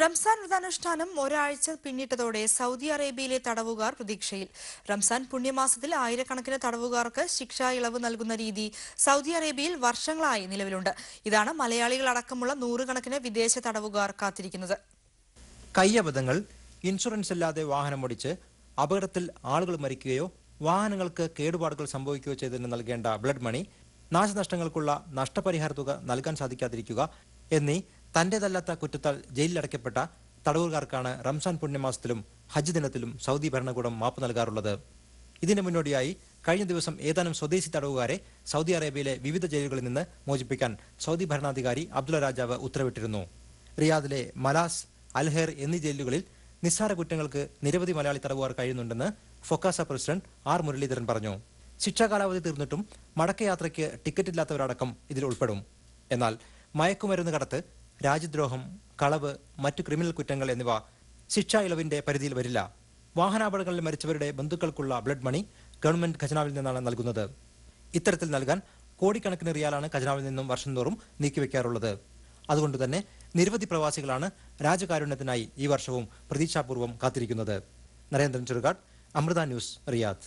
റംസാൻ വ്രതാനുഷ്ഠാനം ഒരാഴ്ച പിന്നിട്ടതോടെ സൗദി അറേബ്യയിലെ തടവുകാർ പ്രതീക്ഷയിൽ. റംസാൻ പുണ്യമാസത്തിൽ ആയിരക്കണക്കിന് തടവുകാർക്ക് ശിക്ഷാ ഇളവ് നൽകുന്ന രീതി സൗദി അറേബ്യയിൽ വർഷങ്ങളായി നിലവിലുണ്ട്. ഇതാണ് മലയാളികളടക്കമുള്ള നൂറുകണക്കിന് വിദേശ തടവുകാർ കാത്തിരിക്കുന്നത്. കയ്യബദ്ധങ്ങൾ, ഇൻഷുറൻസ് ഇല്ലാതെ വാഹനമോടിച്ച് അപകടത്തിൽ ആളുകൾ മരിക്കുകയോ വാഹനങ്ങൾക്ക് കേടുപാടുകൾ സംഭവിക്കുകയോ ചെയ്തതിന് നൽകേണ്ട ബ്ലഡ് മണി, നാശനഷ്ടങ്ങൾക്കുള്ള നഷ്ടപരിഹാര തുക നൽകാൻ സാധിക്കാതിരിക്കുക എന്നീ തന്റേതല്ലാത്ത കുറ്റത്താൽ ജയിലിലടയ്ക്കപ്പെട്ട തടവുകാർക്കാണ് റംസാൻ പുണ്യമാസത്തിലും ഹജ്ജ് ദിനത്തിലും സൗദി ഭരണകൂടം മാപ്പ് നൽകാറുള്ളത്. ഇതിന് മുന്നോടിയായി കഴിഞ്ഞ ദിവസം ഏതാനും സ്വദേശി തടവുകാരെ സൗദി അറേബ്യയിലെ വിവിധ ജയിലുകളിൽ നിന്ന് മോചിപ്പിക്കാൻ സൗദി ഭരണാധികാരി അബ്ദുള്ള രാജാവ് ഉത്തരവിട്ടിരുന്നു. റിയാദിലെ മലാസ്, അൽഹേർ എന്നീ ജയിലുകളിൽ നിസ്സാര കുറ്റങ്ങൾക്ക് നിരവധി മലയാളി തടവുകാർ കഴിയുന്നുണ്ടെന്ന് ഫൊക്കാസ പ്രസിഡന്റ് ആർ മുരളീധരൻ പറഞ്ഞു. ശിക്ഷാ കാലാവധി തീർന്നിട്ടും മടക്കയാത്രയ്ക്ക് ടിക്കറ്റ് ഇല്ലാത്തവരടക്കം ഇതിൽ ഉൾപ്പെടും. എന്നാൽ മയക്കുമരുന്ന് കടത്ത്, രാജ്യദ്രോഹം, കളവ്, മറ്റു ക്രിമിനൽ കുറ്റങ്ങൾ എന്നിവ ശിക്ഷാ ഇളവിന്റെ പരിധിയിൽ വരില്ല. വാഹനാപകടങ്ങളിൽ മരിച്ചവരുടെ ബന്ധുക്കൾക്കുള്ള ബ്ലഡ് മണി ഗവൺമെന്റ് ഖജനാവിൽ നിന്നാണ് നൽകുന്നത്. ഇത്തരത്തിൽ നൽകാൻ കോടിക്കണക്കിന് റിയാലാണ് ഖജനാവിൽ നിന്നും വർഷം തോറും നീക്കിവെക്കാറുള്ളത്. അതുകൊണ്ട് തന്നെ നിരവധി പ്രവാസികളാണ് രാജകാരുണ്യത്തിനായി ഈ വർഷവും പ്രതീക്ഷാപൂർവ്വം കാത്തിരിക്കുന്നത്. Narendran Cherukad, Amrita News, Riyadh.